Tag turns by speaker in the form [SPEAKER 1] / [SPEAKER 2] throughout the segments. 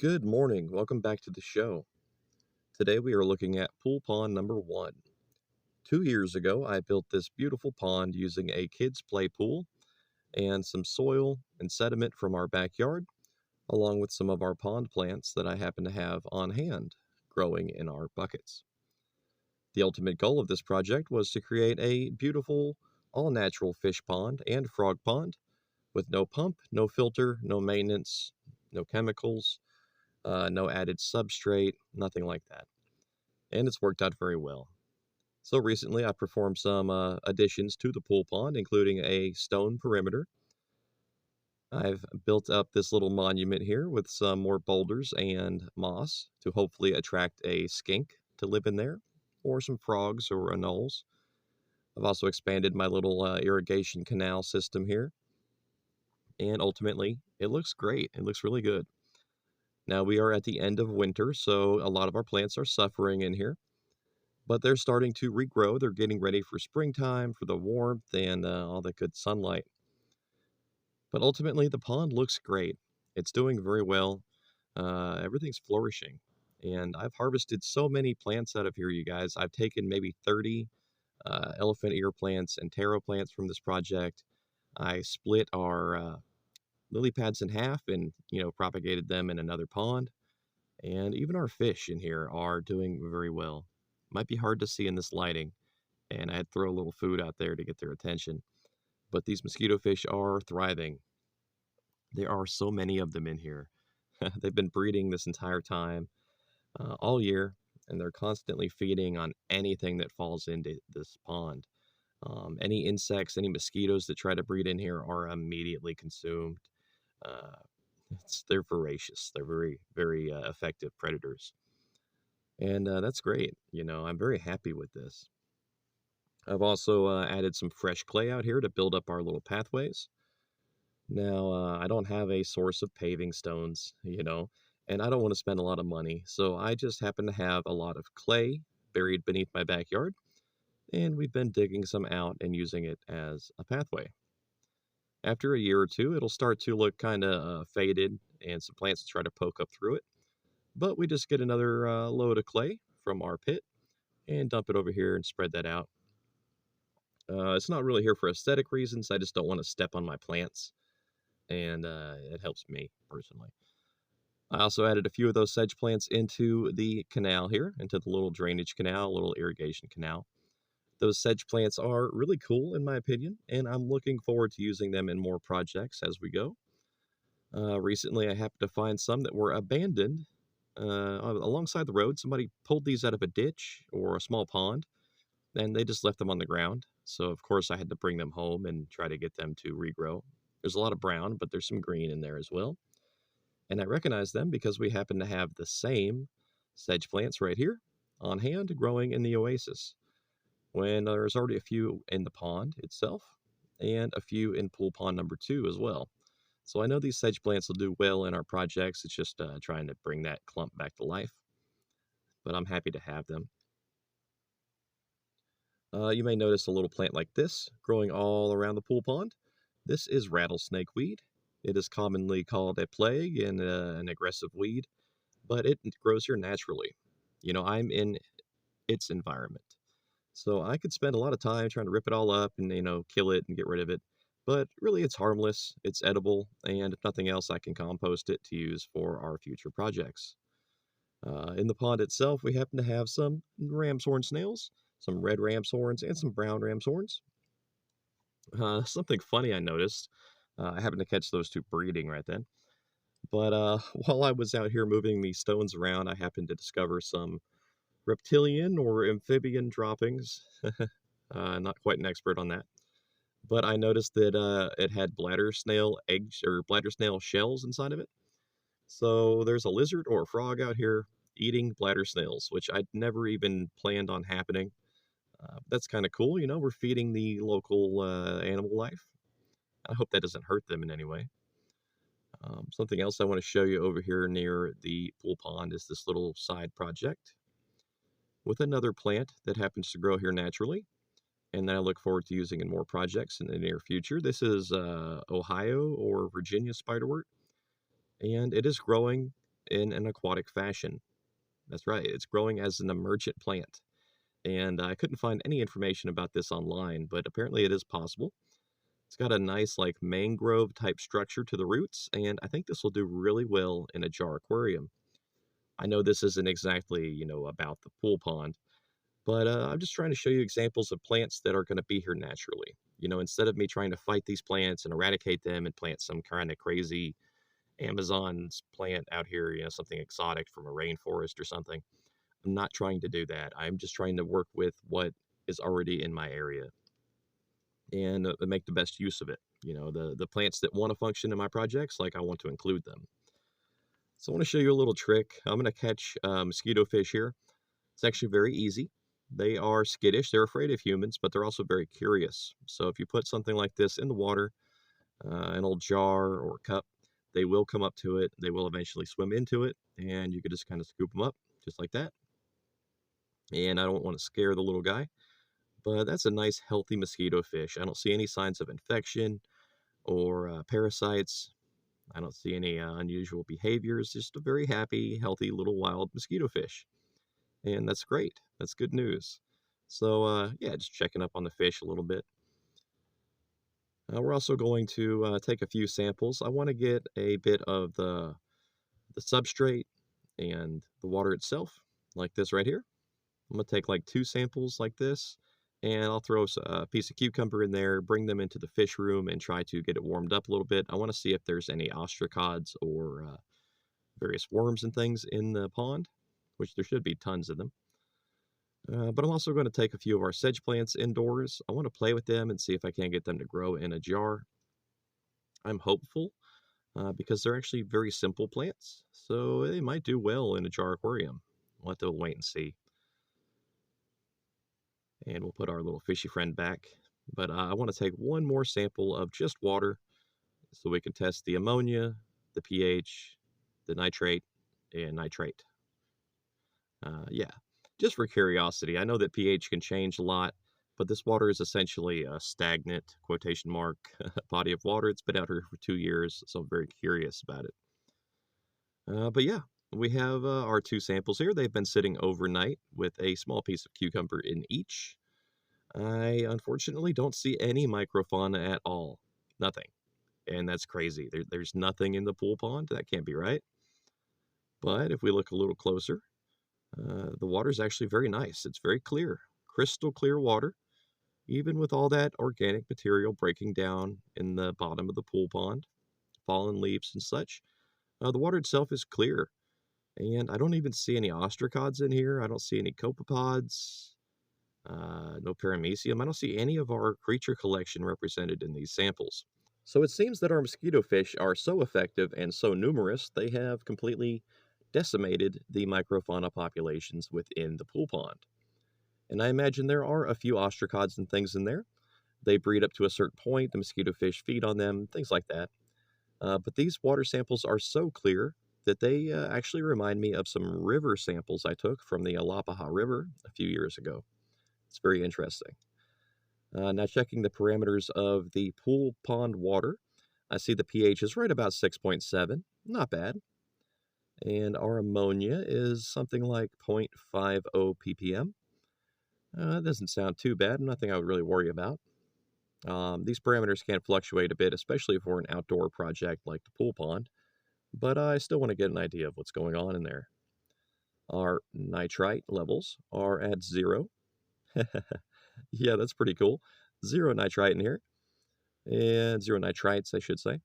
[SPEAKER 1] Good morning. Welcome back to the show. Today we are looking at pool pond number one. 2 years ago, I built this beautiful pond using a kid's play pool and some soil and sediment from our backyard, along with some of our pond plants that I happen to have on hand growing in our buckets. The ultimate goal of this project was to create a beautiful, all natural fish pond and frog pond with no pump, no filter, no maintenance, no chemicals, no added substrate, nothing like that. And it's worked out very well. So recently, I performed some additions to the pool pond, including a stone perimeter. I've built up this little monument here with some more boulders and moss to hopefully attract a skink to live in there, or some frogs or anoles. I've also expanded my little irrigation canal system here, and ultimately, it looks great. It looks really good. Now we are at the end of winter, so a lot of our plants are suffering in here, but they're starting to regrow. They're getting ready for springtime, for the warmth and all the good sunlight. But ultimately, the pond looks great. It's doing very well. Everything's flourishing. And I've harvested so many plants out of here, you guys. I've taken maybe 30 elephant ear plants and taro plants from this project. I split our lily pads in half and, propagated them in another pond. And even our fish in here are doing very well. Might be hard to see in this lighting, and I had to throw a little food out there to get their attention. But these mosquito fish are thriving. There are so many of them in here. They've been breeding this entire time, all year, and they're constantly feeding on anything that falls into this pond. Any insects, any mosquitoes that try to breed in here are immediately consumed. Uh, they're voracious. They're very, very effective predators. And that's great. I'm very happy with this. I've also added some fresh clay out here to build up our little pathways. Now, I don't have a source of paving stones, and I don't want to spend a lot of money. So I just happen to have a lot of clay buried beneath my backyard, and we've been digging some out and using it as a pathway. After a year or two, it'll start to look kind of faded, and some plants will try to poke up through it. But we just get another load of clay from our pit and dump it over here and spread that out. It's not really here for aesthetic reasons. I just don't want to step on my plants, and it helps me personally. I also added a few of those sedge plants into the canal here, into the little drainage canal, little irrigation canal. Those sedge plants are really cool, in my opinion, and I'm looking forward to using them in more projects as we go. Recently, I happened to find some that were abandoned alongside the road. Somebody pulled these out of a ditch or a small pond, and they just left them on the ground. So, of course, I had to bring them home and try to get them to regrow. There's a lot of brown, but there's some green in there as well. And I recognize them because we happen to have the same sedge plants right here on hand growing in the oasis. When there's already a few in the pond itself and a few in pool pond number two as well. So I know these sedge plants will do well in our projects. It's just trying to bring that clump back to life, but I'm happy to have them. You may notice a little plant like this growing all around the pool pond. This is rattlesnake weed. It is commonly called a plague and an aggressive weed, but it grows here naturally. I'm in its environment. So I could spend a lot of time trying to rip it all up and, kill it and get rid of it. But really, it's harmless, it's edible, and if nothing else, I can compost it to use for our future projects. In the pond itself, we happen to have some ram's horn snails, some red ram's horns, and some brown ram's horns. Something funny I noticed, I happened to catch those two breeding right then. But while I was out here moving these stones around, I happened to discover some reptilian or amphibian droppings. Not quite an expert on that. But I noticed that it had bladder snail eggs or bladder snail shells inside of it. So there's a lizard or a frog out here eating bladder snails, which I'd never even planned on happening. That's kind of cool. We're feeding the local animal life. I hope that doesn't hurt them in any way. Something else I want to show you over here near the pool pond is this little side project with another plant that happens to grow here naturally, and that I look forward to using in more projects in the near future. This is Ohio or Virginia spiderwort, and it is growing in an aquatic fashion. That's right, it's growing as an emergent plant. And I couldn't find any information about this online, but apparently it is possible. It's got a nice, like, mangrove type structure to the roots, and I think this will do really well in a jar aquarium. I know this isn't exactly, about the pool pond, but I'm just trying to show you examples of plants that are going to be here naturally. Instead of me trying to fight these plants and eradicate them and plant some kind of crazy Amazon's plant out here, something exotic from a rainforest or something. I'm not trying to do that. I'm just trying to work with what is already in my area and make the best use of it. The plants that want to function in my projects, like I want to include them. So I want to show you a little trick. I'm going to catch mosquito fish here. It's actually very easy. They are skittish. They're afraid of humans, but they're also very curious. So if you put something like this in the water, an old jar or cup, they will come up to it. They will eventually swim into it, and you could just kind of scoop them up just like that. And I don't want to scare the little guy, but that's a nice, healthy mosquito fish. I don't see any signs of infection or parasites. I don't see any unusual behaviors. Just a very happy, healthy little wild mosquito fish. And that's great. That's good news. So, yeah, just checking up on the fish a little bit. We're also going to take a few samples. I want to get a bit of the substrate and the water itself, like this right here. I'm going to take like 2 samples like this, and I'll throw a piece of cucumber in there, bring them into the fish room, and try to get it warmed up a little bit. I want to see if there's any ostracods or various worms and things in the pond, which there should be tons of them. But I'm also going to take a few of our sedge plants indoors. I want to play with them and see if I can get them to grow in a jar. I'm hopeful because they're actually very simple plants, so they might do well in a jar aquarium. We'll have to wait and see. And we'll put our little fishy friend back. But I want to take one more sample of just water so we can test the ammonia, the pH, the nitrate, and nitrate. Yeah, just for curiosity. I know that pH can change a lot, but this water is essentially a stagnant, quotation mark, body of water. It's been out here for 2 years, so I'm very curious about it. But yeah, we have our 2 samples here. They've been sitting overnight with a small piece of cucumber in each. I unfortunately don't see any microfauna at all. Nothing. And that's crazy. There's nothing in the pool pond. That can't be right. But if we look a little closer, the water is actually very nice. It's very clear, crystal clear water, even with all that organic material breaking down in the bottom of the pool pond, fallen leaves and such. The water itself is clear, and I don't even see any ostracods in here. I don't see any copepods, no paramecium. I don't see any of our creature collection represented in these samples. So it seems that our mosquito fish are so effective and so numerous, they have completely decimated the microfauna populations within the pool pond. And I imagine there are a few ostracods and things in there. They breed up to a certain point, the mosquito fish feed on them, things like that. But these water samples are so clear that they actually remind me of some river samples I took from the Alapaha River a few years ago. It's very interesting. Now checking the parameters of the pool pond water, I see the pH is right about 6.7, not bad. And our ammonia is something like 0.50 ppm. That doesn't sound too bad, nothing I would really worry about. These parameters can fluctuate a bit, especially for an outdoor project like the pool pond, but I still want to get an idea of what's going on in there. Our nitrite levels are at 0. Yeah, that's pretty cool. 0 nitrite in here, and 0 nitrites, I should say.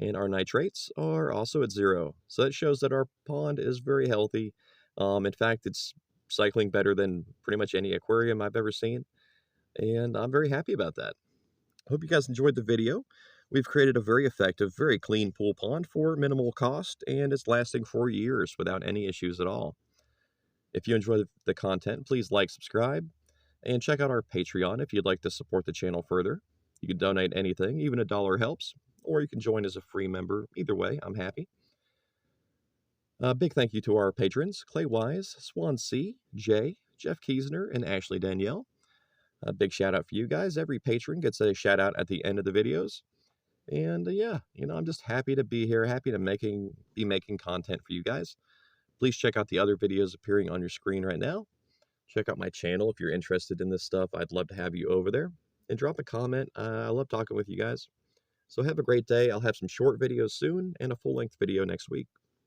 [SPEAKER 1] And our nitrates are also at 0. So that shows that our pond is very healthy. In fact, it's cycling better than pretty much any aquarium I've ever seen, and I'm very happy about that. Hope you guys enjoyed the video. We've created a very effective, very clean pool pond for minimal cost, and it's lasting for years without any issues at all. If you enjoy the content, please like, subscribe, and check out our Patreon if you'd like to support the channel further. You can donate anything, even $1 helps, or you can join as a free member. Either way, I'm happy. Big thank you to our patrons, Clay Wise, Swan C, Jay, Jeff Kiesner, and Ashley Danielle. A big shout out for you guys. Every patron gets a shout out at the end of the videos. And yeah, I'm just happy to be here, happy to be making content for you guys. Please check out the other videos appearing on your screen right now. Check out my channel if you're interested in this stuff. I'd love to have you over there. And drop a comment. I love talking with you guys. So have a great day. I'll have some short videos soon and a full-length video next week.